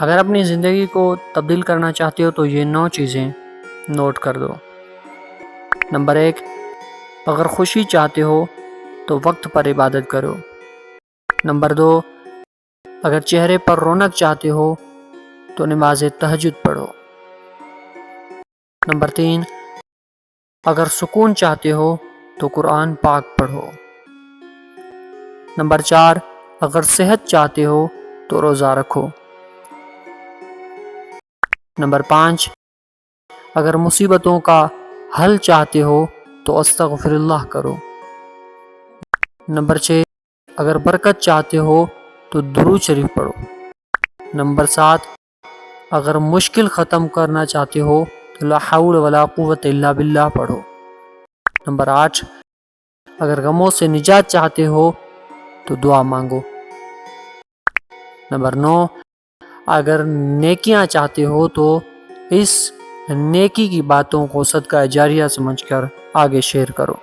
اگر اپنی زندگی کو تبدیل کرنا چاہتے ہو تو یہ 9 چیزیں نوٹ کر دو۔ نمبر 1، اگر خوشی چاہتے ہو تو وقت پر عبادت کرو۔ نمبر 2، اگر چہرے پر رونق چاہتے ہو تو نماز تہجد پڑھو۔ نمبر 3، اگر سکون چاہتے ہو تو قرآن پاک پڑھو۔ نمبر 4، اگر صحت چاہتے ہو تو روزہ رکھو۔ نمبر 5، اگر مصیبتوں کا حل چاہتے ہو تو استغفر اللہ کرو۔ نمبر 6، اگر برکت چاہتے ہو تو درود شریف پڑھو۔ نمبر 7، اگر مشکل ختم کرنا چاہتے ہو تو لا حول ولا قوت الا باللہ پڑھو۔ نمبر 8، اگر غموں سے نجات چاہتے ہو تو دعا مانگو۔ نمبر 9، اگر نیکیاں چاہتے ہو تو اس نیکی کی باتوں کو صدقہ جاریہ سمجھ کر آگے شیئر کرو۔